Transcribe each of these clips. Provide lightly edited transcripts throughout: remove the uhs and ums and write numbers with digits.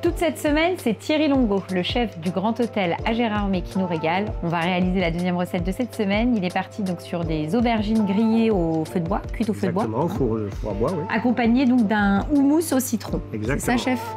Toute cette semaine, c'est Thierry Longo, le chef du Grand Hôtel à Gérardmer qui nous régale. On va réaliser la deuxième recette de cette semaine. Il est parti donc sur des aubergines grillées au feu de bois, cuites au feu de bois. Exactement, au four à bois, oui. Accompagné donc d'un houmous au citron. Exactement. C'est ça, chef?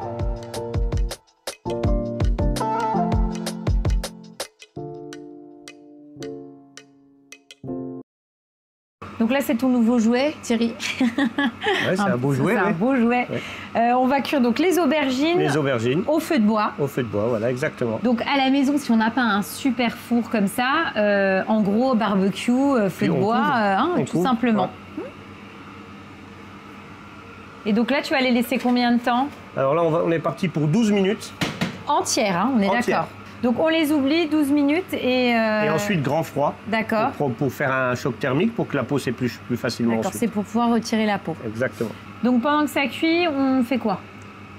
Donc là, c'est ton nouveau jouet, Thierry. Ouais, c'est un beau jouet. C'est un beau jouet. Ouais. On va cuire donc les aubergines. Les aubergines. Au feu de bois. Au feu de bois, voilà, exactement. Donc à la maison, si on n'a pas un super four comme ça, en gros, barbecue, feu de bois, tout simplement. Ouais. Et donc là, tu vas les laisser combien de temps? Alors là, on est parti pour 12 minutes. Entières, hein, on est d'accord. Donc on les oublie 12 minutes et ensuite grand froid. D'accord. Pour faire un choc thermique pour que la peau s'épluche plus facilement. D'accord, c'est pour pouvoir retirer la peau. Exactement. Donc pendant que ça cuit, on fait quoi?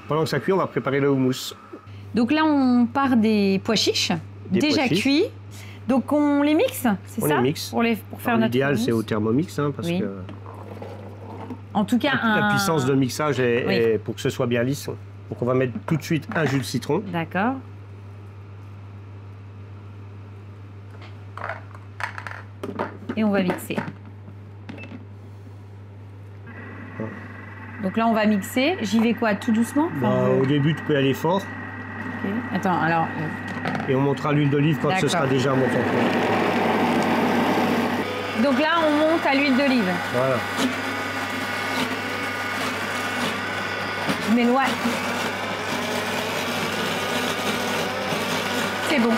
Pendant que ça cuit, on va préparer le houmous. Donc là, on part des pois chiches, déjà cuits. Donc on les mixe, c'est ça? On les mixe. Pour faire notre L'idéal, c'est au Thermomix, hein, parce que... En tout cas, la puissance de mixage est pour que ce soit bien lisse. Donc on va mettre tout de suite un jus de citron. D'accord. Et on va mixer. Donc là, on va mixer. J'y vais quoi? Tout doucement? Au début, tu peux aller fort. Okay. Attends, alors... Et on montera l'huile d'olive quand ce sera déjà monté. Donc là, on monte à l'huile d'olive. Voilà. Je m'éloigne. C'est bon.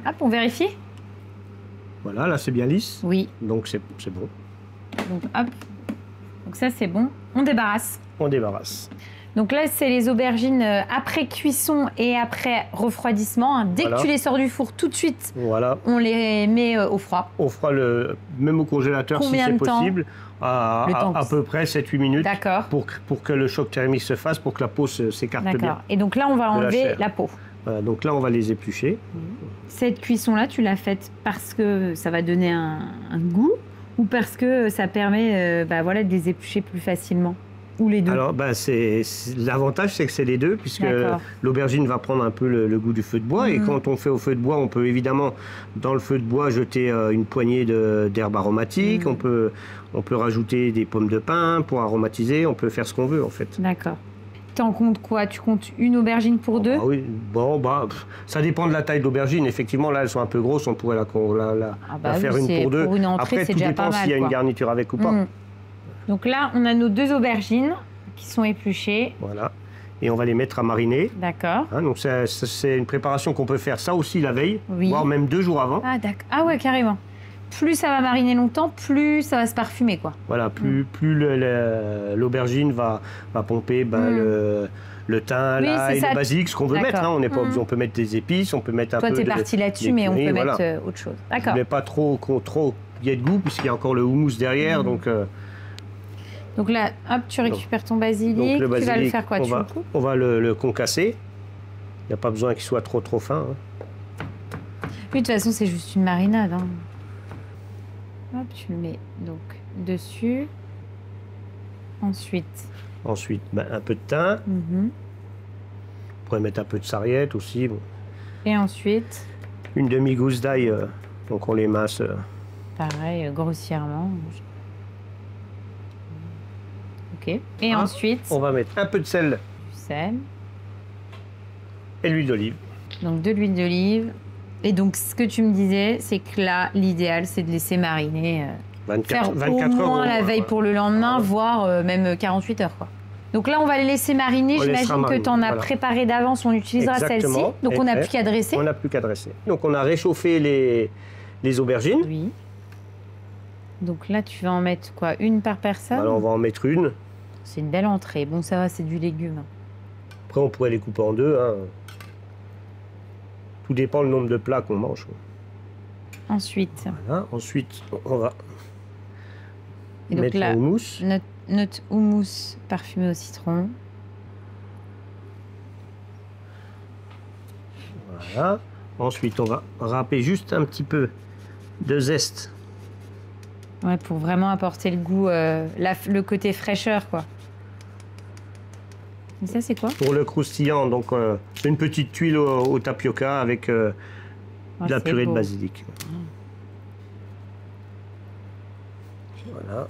Hop, on vérifie. Voilà, là c'est bien lisse. Oui. Donc c'est bon. Donc hop. Donc ça c'est bon. On débarrasse. On débarrasse. Donc là c'est les aubergines après cuisson et après refroidissement. Hein. Dès que tu les sors du four tout de suite, on les met au froid. Au froid, même au congélateur si c'est possible. À peu près 7-8 minutes. D'accord. Pour que le choc thermique se fasse, pour que la peau s'écarte bien. D'accord. Et donc là on va enlever la peau. Voilà, donc là, on va les éplucher. Cette cuisson-là, tu l'as faite parce que ça va donner un goût ou parce que ça permet de les éplucher plus facilement? Ou les deux? Alors, l'avantage, c'est que c'est les deux, puisque l'aubergine va prendre un peu le goût du feu de bois. Et quand on fait au feu de bois, on peut évidemment, dans le feu de bois, jeter une poignée d'herbes aromatiques. On peut rajouter des pommes de pin pour aromatiser. On peut faire ce qu'on veut, en fait. D'accord. T'en comptes quoi? Tu comptes une aubergine pour deux? Oui, ça dépend de la taille de l'aubergine. Effectivement, là, elles sont un peu grosses, on pourrait la faire une pour deux. Pour une entrée, après, tout déjà dépend s'il y a une garniture avec ou pas. Donc là, on a nos deux aubergines qui sont épluchées. Voilà. Et on va les mettre à mariner. D'accord. Hein, donc c'est une préparation qu'on peut faire ça aussi la veille, voire même 2 jours avant. Ah d'accord. Ah ouais, carrément. Plus ça va mariner longtemps, plus ça va se parfumer, quoi. Voilà, plus l'aubergine va pomper le thym, l'ail, le basique, ce qu'on veut mettre. Hein. On n'est pas obligé, on peut mettre des épices, on peut mettre un peu... Toi, t'es parti là-dessus, mais on peut mettre autre chose. D'accord. Je ne mets pas trop qu'il y ait de goût, puisqu'il y a encore le houmous derrière, donc là, hop, tu récupères ton basilic, tu vas le faire quoi? On va le concasser. Il n'y a pas besoin qu'il soit trop fin. Hein. Oui, de toute façon, c'est juste une marinade. Hein. Hop, tu le mets donc dessus. Ensuite, un peu de thym. On pourrait mettre un peu de sarriette aussi. Bon. Et ensuite une demi-gousse d'ail, donc on l'émasse. Pareil, grossièrement. Ok. Et ensuite on va mettre un peu de sel. Du sel. Et l'huile d'olive. Donc de l'huile d'olive. Et donc, ce que tu me disais, c'est que là, l'idéal, c'est de laisser mariner, 24 au moins heures, la veille pour le lendemain, voire même 48 heures, quoi. Donc là, on va les laisser mariner. J'imagine que tu en as préparé d'avance. On utilisera celle-ci. Donc, on n'a plus qu'à dresser. On n'a plus qu'à dresser. Donc, on a réchauffé les aubergines. Oui. Donc là, tu vas en mettre quoi? Une par personne? Alors, on va en mettre une. C'est une belle entrée. Bon, ça va, c'est du légume. Après, on pourrait les couper en deux. Hein. Tout dépend le nombre de plats qu'on mange. Ensuite. Voilà. Ensuite, on va mettre le houmous. Notre houmous parfumé au citron. Voilà. Ensuite, on va râper juste un petit peu de zeste. Ouais, pour vraiment apporter le goût, le côté fraîcheur, quoi. Et ça, c'est quoi? Pour le croustillant, donc une petite tuile au tapioca avec de la purée de basilic. Voilà.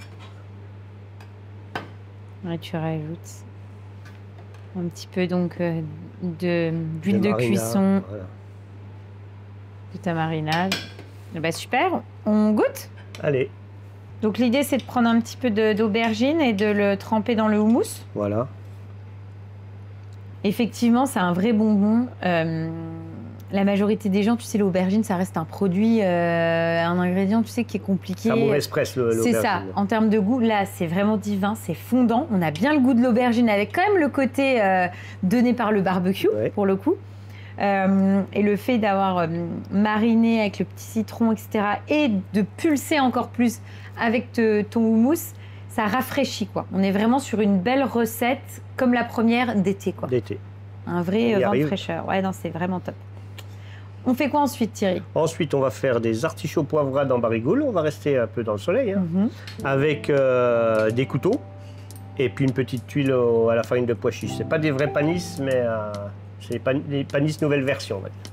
Ouais, tu rajoutes un petit peu donc d'huile de cuisson, voilà, de ta marinade. Et bah, super, on goûte? Allez. Donc l'idée, c'est de prendre un petit peu d'aubergine et de le tremper dans le houmous. Voilà. Effectivement, c'est un vrai bonbon. La majorité des gens, tu sais, l'aubergine, ça reste un produit, un ingrédient, tu sais, qui est compliqué. C'est à mauvaise presse, l'aubergine. C'est ça. En termes de goût, là, c'est vraiment divin, c'est fondant. On a bien le goût de l'aubergine avec quand même le côté donné par le barbecue, pour le coup. Et le fait d'avoir mariné avec le petit citron, etc., et de pulser encore plus avec ton houmous, ça rafraîchit, quoi. On est vraiment sur une belle recette, comme la première d'été, quoi. D'été. Un vrai vin de fraîcheur. Ouais, non, c'est vraiment top. On fait quoi ensuite, Thierry? Ensuite, on va faire des artichauts poivrades en barigoule. On va rester un peu dans le soleil, hein, avec des couteaux et puis une petite tuile à la farine de pois chiche. C'est pas des vrais panisses, mais c'est les panisses nouvelle version, on va dire.